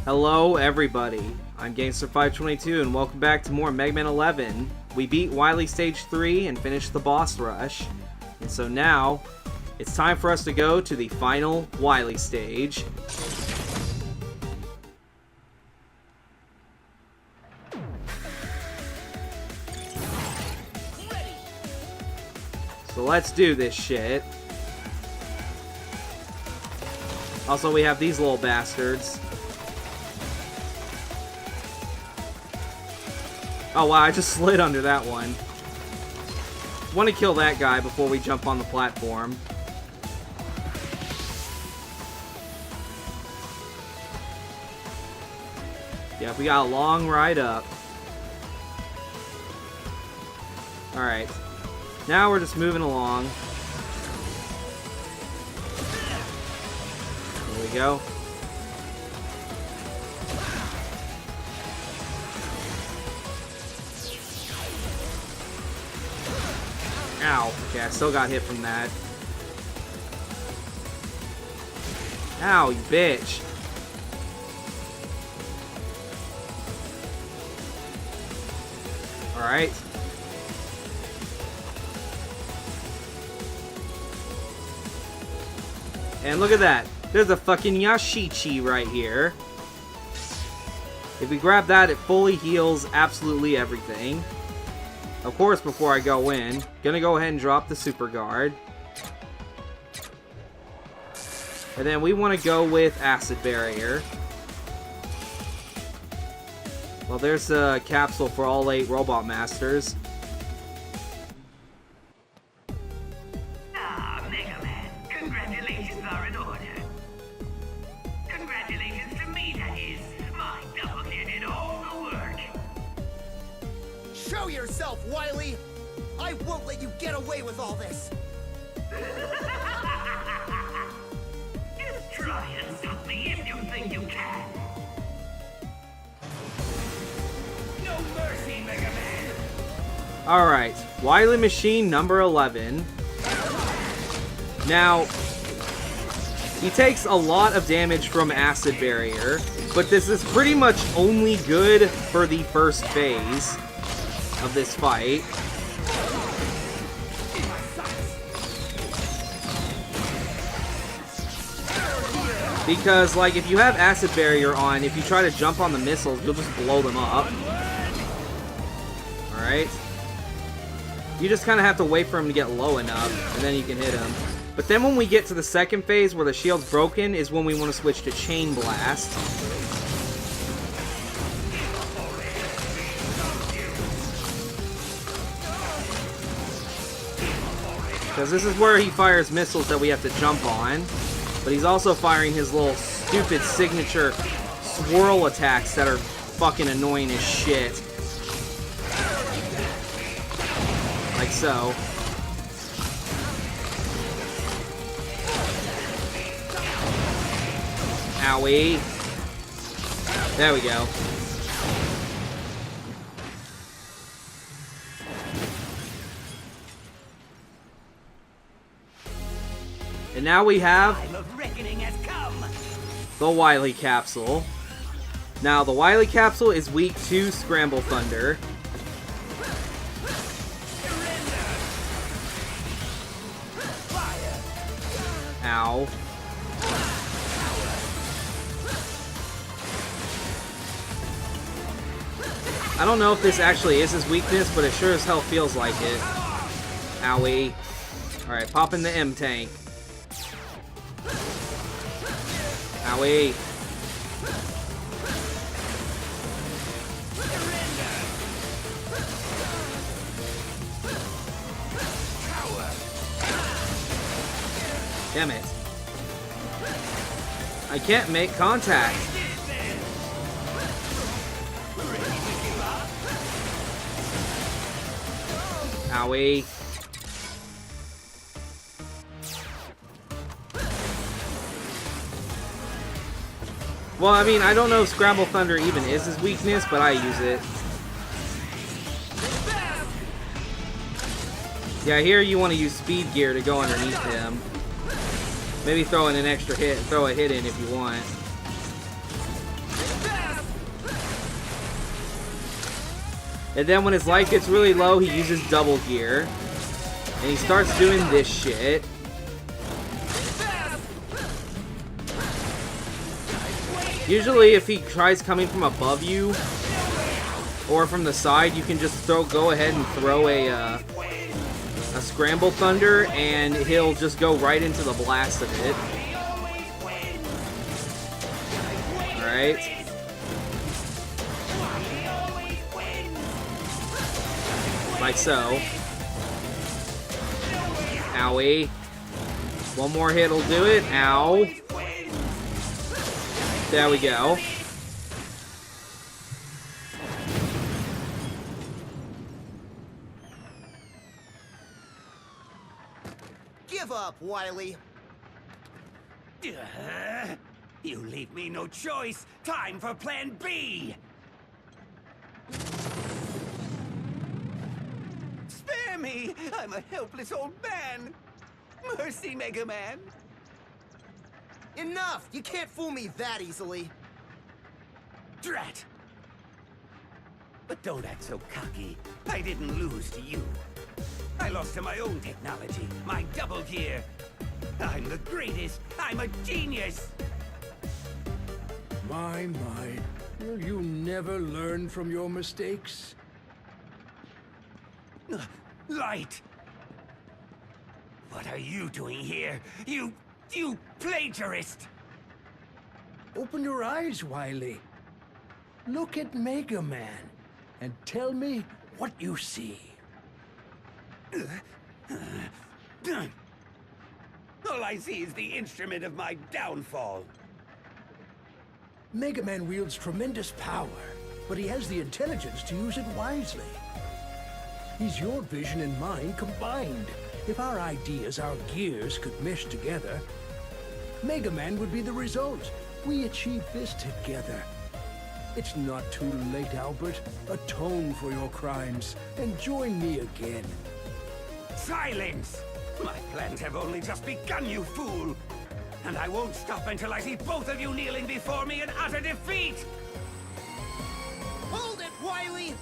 Hello everybody, I'm Gangster522 and welcome back to more Megaman 11. We beat Wily Stage 3 and finished the boss rush. And so now, it's time for us to go to the final Wily stage. So let's do this shit. Also, we have these little bastards. Oh wow, I just slid under that one. Want to kill that guy before we jump on the platform. Yeah, we got a long ride up. Alright. Now we're just moving along. There we go. Ow. Okay, I still got hit from that. Ow, you bitch. Alright. And look at that. There's a fucking Yashichi right here. If we grab that, it fully heals absolutely everything. Of course, before I go in, gonna go ahead and drop the super guard. And then we want to go with acid barrier. Well, there's a capsule for all 8 robot masters. Ah, Megaman, congratulations are in order. Congratulations to me, that is. My doppelganger did all the work. Show yourself, Wily! I won't let you get away with all this! Just try and stop me if you think you can. No mercy, Megaman! Alright, Wily Machine number 11. Now, he takes a lot of damage from acid barrier, but this is pretty much only good for the first phase of this fight. Because, like, if you have acid barrier on, if you try to jump on the missiles, you'll just blow them up. Alright? You just kind of have to wait for him to get low enough, and then you can hit him. But then when we get to the second phase, where the shield's broken, is when we want to switch to Chain Blast. Because this is where he fires missiles that we have to jump on. But he's also firing his little stupid signature swirl attacks that are fucking annoying as shit. Like so. Owie. There we go. And now we have the Wily Capsule. Now, the Wily Capsule is weak to Scramble Thunder. Ow. I don't know if this actually is his weakness, but it sure as hell feels like it. Owie. Alright, pop in the M-Tank. Owie. Damn it. I can't make contact. Owie. Well, I mean, I don't know if Scramble Thunder even is his weakness, but I use it. Yeah, here you want to use speed gear to go underneath him. Maybe throw in an extra hit, throw a hit in if you want. And then when his life gets really low, he uses double gear. And he starts doing this shit. Usually if he tries coming from above you or from the side, you can just go ahead and throw a Scramble Thunder and he'll just go right into the blast of it. Alright. Like so. Owie. One more hit will do it. Ow. There we go. Give up, Wily. You leave me no choice. Time for Plan B. Spare me! I'm a helpless old man. Mercy, Megaman. Enough! You can't fool me that easily. Drat! But don't act so cocky. I didn't lose to you. I lost to my own technology, my double gear. I'm the greatest. I'm a genius. My. Will you never learn from your mistakes? Light! What are you doing here? You plagiarist! Open your eyes, Wily. Look at Megaman and tell me what you see. All I see is the instrument of my downfall. Megaman wields tremendous power, but he has the intelligence to use it wisely. He's your vision and mine combined. If our ideas, our gears, could mesh together, Megaman would be the result. We achieved this together. It's not too late, Albert. Atone for your crimes and join me again. Silence! My plans have only just begun, you fool! And I won't stop until I see both of you kneeling before me in utter defeat! Hold it, Wily!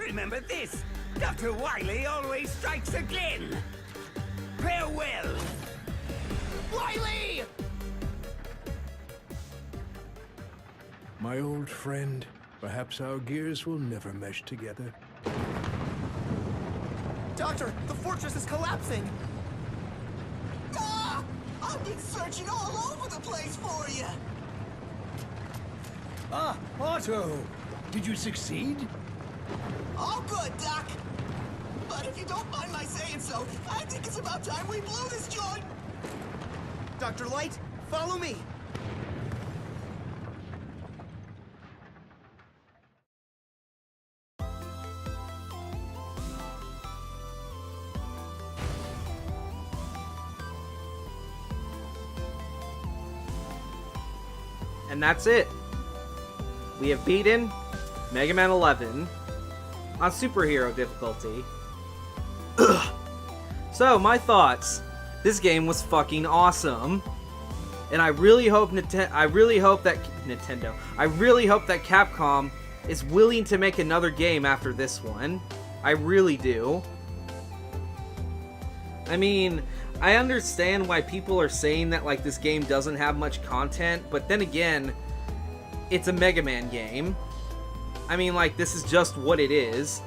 Remember this! Dr. Wily always strikes again! Farewell! Wily! My old friend, perhaps our gears will never mesh together. Doctor, the fortress is collapsing! Ah! I've been searching all over the place for you! Ah, Otto! Did you succeed? All good, Doc! But if you don't mind my saying so, I think it's about time we blew this joint! Dr. Light, follow me! And that's it. We have beaten Mega Man 11 on superhero difficulty. So, my thoughts. This game was fucking awesome. And I really hope that Capcom is willing to make another game after this one. I really do. I mean, I understand why people are saying that like this game doesn't have much content, but then again, it's a Mega Man game. I mean, like, this is just what it is.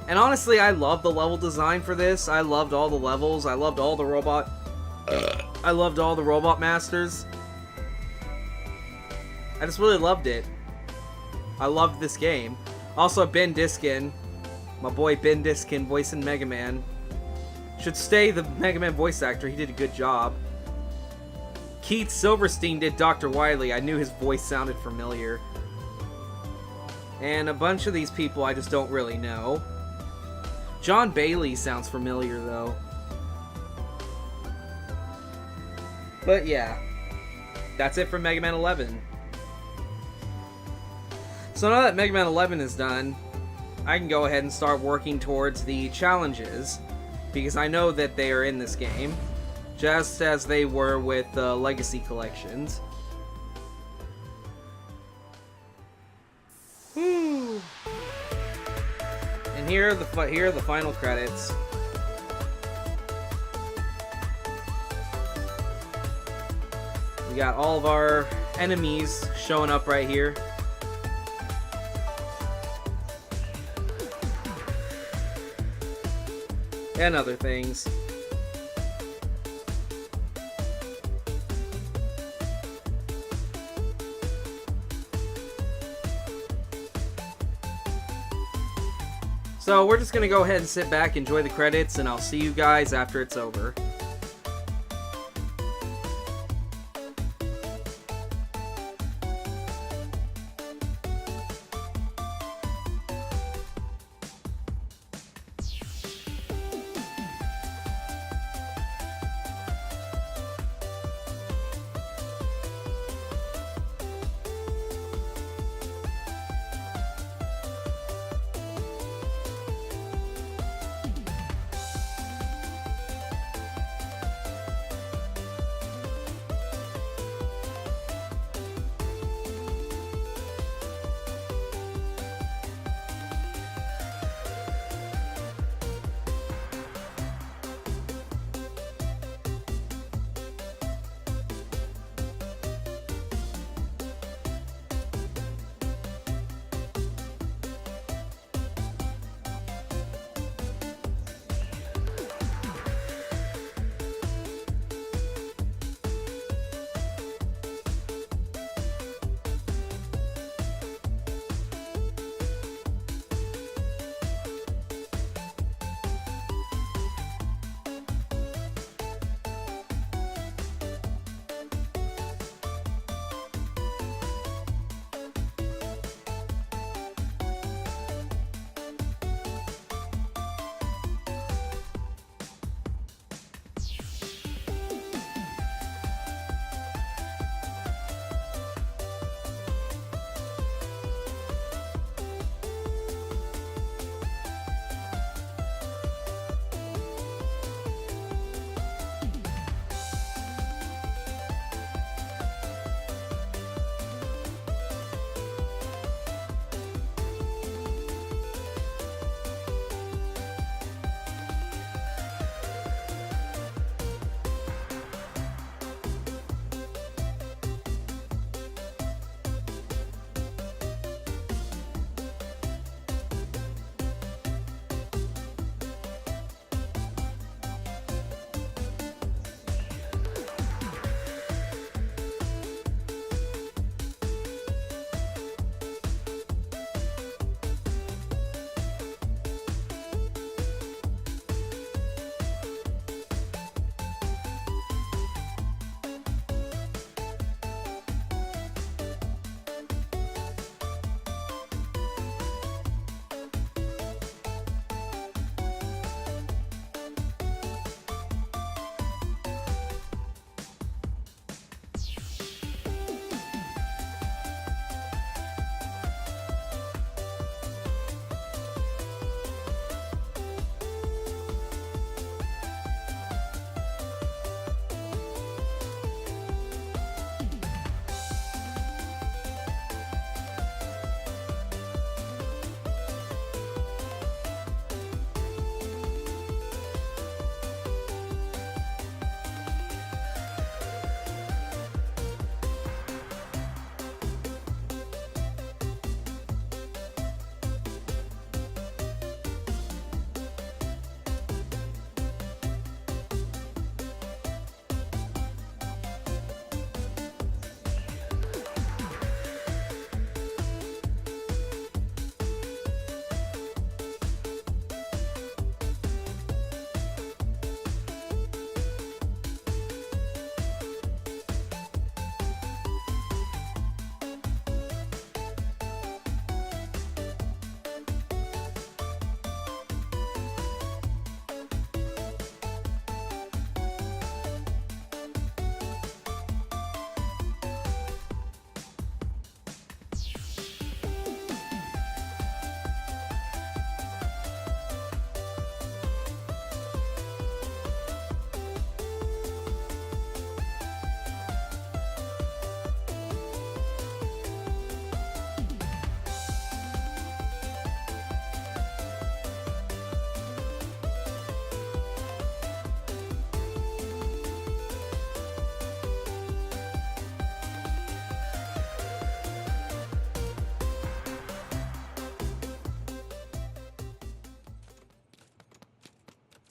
And honestly, I love the level design for this. I loved all the levels. I loved all the robot masters. I just really loved it. I loved this game. Also, Ben Diskin, my boy Ben Diskin, voicing Mega Man, should stay the Mega Man voice actor. He did a good job. Keith Silverstein did Dr. Wily. I knew his voice sounded familiar. And a bunch of these people I just don't really know. John Bailey sounds familiar, though. But yeah, that's it for Mega Man 11. So now that Mega Man 11 is done, I can go ahead and start working towards the challenges, because I know that they are in this game, just as they were with the Legacy collections. here are the final credits. We got all of our enemies showing up right here. And other things. So we're just going to go ahead and sit back, enjoy the credits, and I'll see you guys after it's over.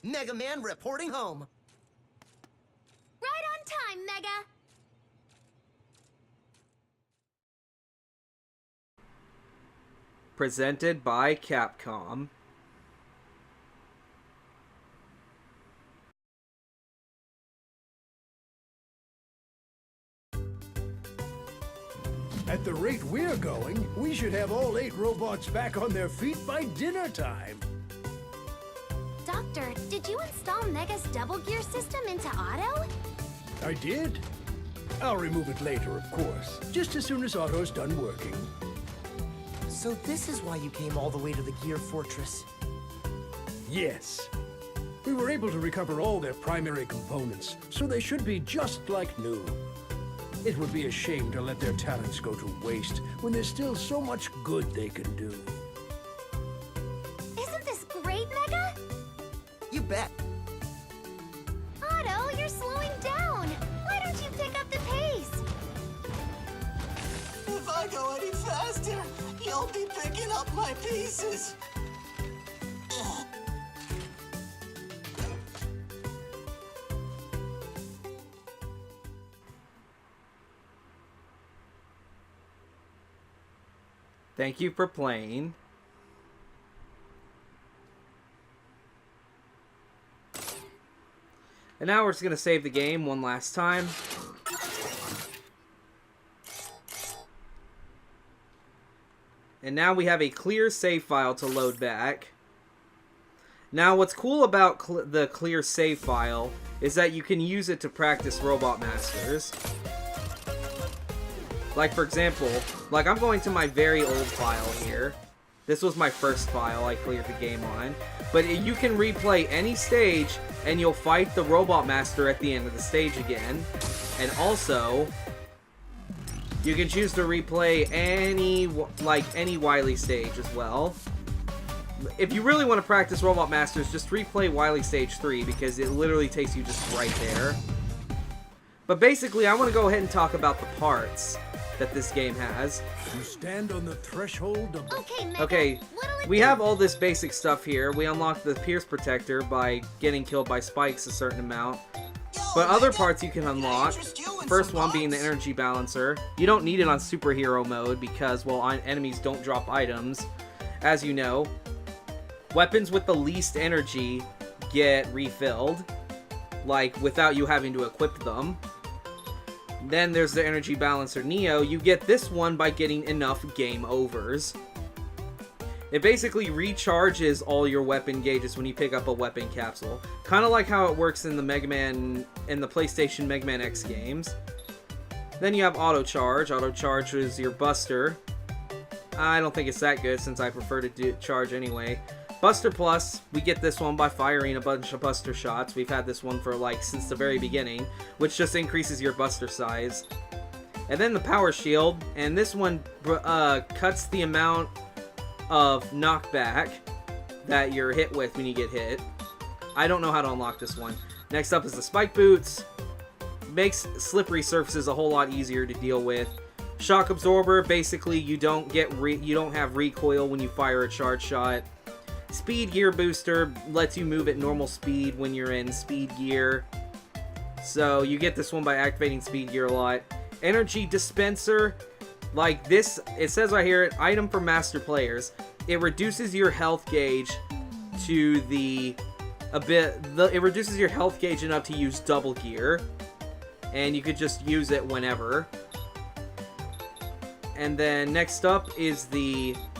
Megaman reporting home. Right on time, Mega! Presented by Capcom. At the rate we're going, we should have all 8 robots back on their feet by dinner time. Doctor, did you install Mega's double gear system into auto? I did. I'll remove it later, of course, just as soon as Otto's done working. So this is why you came all the way to the Gear Fortress. Yes. We were able to recover all their primary components, so they should be just like new. It would be a shame to let their talents go to waste when there's still so much good they can do. Isn't this great, Mega? You bet. Otto, you're slowing down. Why don't you pick up the pace? If I go any faster, you'll be picking up my pieces. Thank you for playing. And now we're just going to save the game one last time. And now we have a clear save file to load back. Now what's cool about the clear save file is that you can use it to practice Robot Masters. Like, for example, like I'm going to my very old file here. This was my first file I cleared the game on. But you can replay any stage and you'll fight the Robot Master at the end of the stage again. And also, you can choose to replay any Wily stage as well. If you really want to practice Robot Masters, just replay Wily Stage 3 because it literally takes you just right there. But basically, I want to go ahead and talk about the parts that this game has. You stand on the threshold of... Okay, Mega. Okay, What'll it we do? have all this basic stuff here. We unlock the Pierce Protector by getting killed by spikes a certain amount. But other parts you can unlock. First one being the energy balancer. You don't need it on superhero mode because, well, enemies don't drop items, as you know. Weapons with the least energy get refilled, like without you having to equip them. Then there's the energy balancer Neo. You get this one by getting enough game overs. It basically recharges all your weapon gauges when you pick up a weapon capsule. Kind of like how it works in the Megaman, in the PlayStation Mega Man X games. Then you have auto charge. Auto charge is your buster. I don't think it's that good since I prefer to do charge anyway. Buster Plus, we get this one by firing a bunch of buster shots. We've had this one for like since the very beginning, which just increases your buster size. And then the Power Shield, and this one cuts the amount of knockback that you're hit with when you get hit. I don't know how to unlock this one. Next up is the Spike Boots. Makes slippery surfaces a whole lot easier to deal with. Shock Absorber, basically you don't have recoil when you fire a charge shot. Speed Gear Booster lets you move at normal speed when you're in speed gear. So you get this one by activating speed gear a lot. Energy Dispenser, like this, it says right here, item for master players. It reduces your health gauge to it reduces your health gauge enough to use double gear. And you could just use it whenever. And then next up is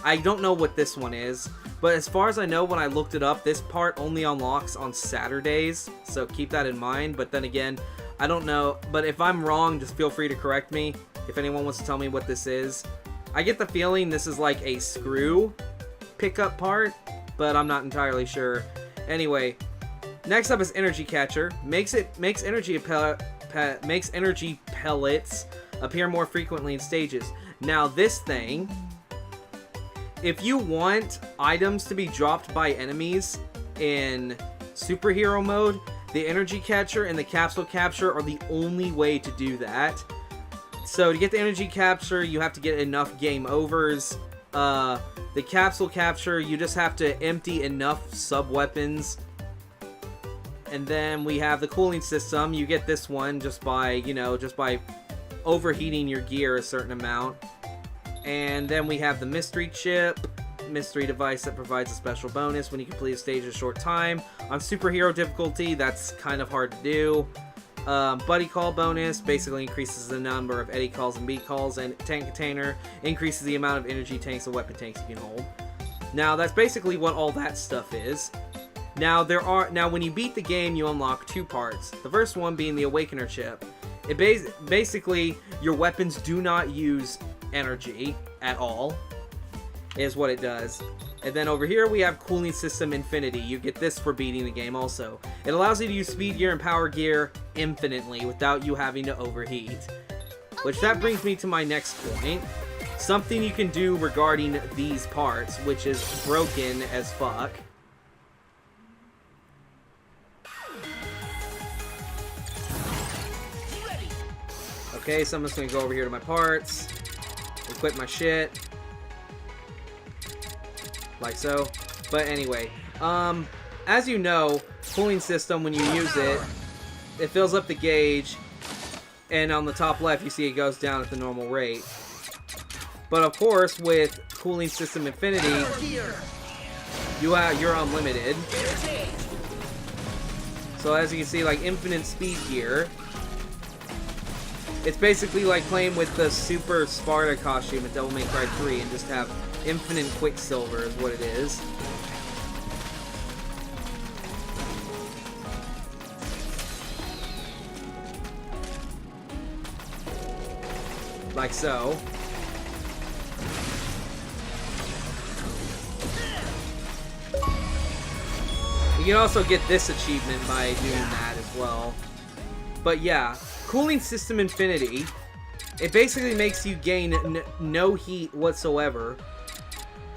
I don't know what this one is. But as far as I know, when I looked it up, this part only unlocks on Saturdays, so keep that in mind. But then again, I don't know. But if I'm wrong, just feel free to correct me if anyone wants to tell me what this is. I get the feeling this is like a screw pickup part, but I'm not entirely sure. Anyway, next up is Energy Catcher. Makes energy pellets appear more frequently in stages. Now this thing, if you want items to be dropped by enemies in superhero mode, the Energy Catcher and the Capsule Capture are the only way to do that. So to get the Energy Capture, you have to get enough game overs. The Capsule Capture, you just have to empty enough sub-weapons And then we have the cooling system. You get this one just by, you know, just by overheating your gear a certain amount. And then we have the mystery chip. Mystery device that provides a special bonus when you complete a stage in a short time. On superhero difficulty, that's kind of hard to do. Buddy call bonus basically increases the number of Eddie calls and B calls, and tank container increases the amount of energy tanks and weapon tanks you can hold. Now that's basically what all that stuff is. Now when you beat the game, you unlock 2 parts. The first one being the Awakener chip. It basically your weapons do not use energy at all, is what it does. And then over here we have Cooling System Infinity. You get this for beating the game also. It allows you to use speed gear and power gear infinitely without you having to overheat. Which that brings me to my next point. Something you can do regarding these parts, which is broken as fuck. Okay, so I'm just gonna go over here to my parts, equip my shit. Like so. But anyway, as you know, cooling system, when you use it, it fills up the gauge, and on the top left you see it goes down at the normal rate. But of course, with Cooling System Infinity, you're unlimited. So as you can see, like infinite speed gear. It's basically like playing with the Super Sparta costume at Devil May Cry 3 and just have infinite Quicksilver is what it is. Like so. You can also get this achievement by doing that as well. But yeah, Cooling System Infinity, it basically makes you gain no heat whatsoever.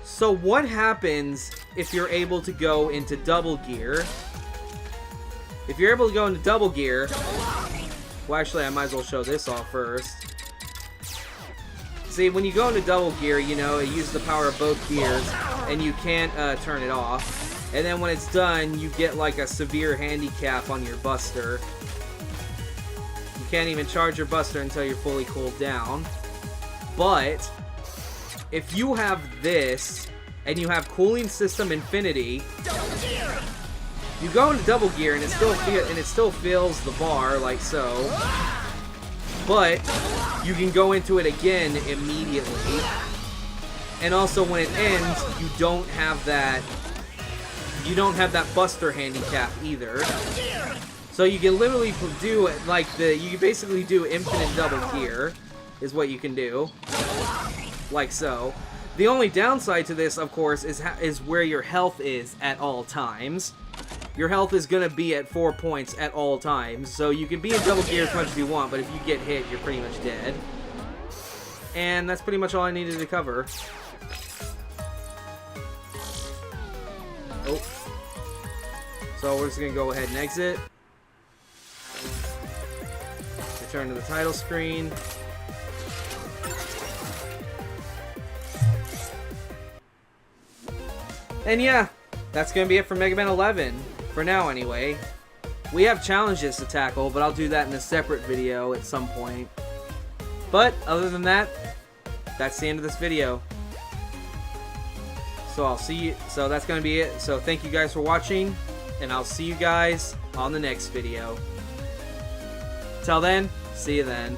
So what happens if you're able to go into double gear? If you're able to go into double gear, well actually I might as well show this off first. See, when you go into double gear, you know, it uses the power of both gears, and you can't turn it off. And then when it's done, you get like a severe handicap on your Buster. You can't even charge your Buster until you're fully cooled down. But if you have this, and you have Cooling System Infinity, you go into double gear, and it still fills the bar like so. But you can go into it again immediately. And also when it ends, you don't have that Buster handicap either. So you can literally do like you can basically do infinite double gear is what you can do. Like so. The only downside to this, of course, is where your health is at all times. Your health is going to be at 4 points at all times. So you can be in double gear as much as you want, but if you get hit, you're pretty much dead. And that's pretty much all I needed to cover. Oh. So we're just going to go ahead and exit. Return to the title screen. And yeah, that's going to be it for Mega Man 11. For now, anyway. We have challenges to tackle, but I'll do that in a separate video at some point. But, other than that, that's the end of this video. So I'll see you. So that's going to be it. So thank you guys for watching, and I'll see you guys on the next video. Till then, see you then.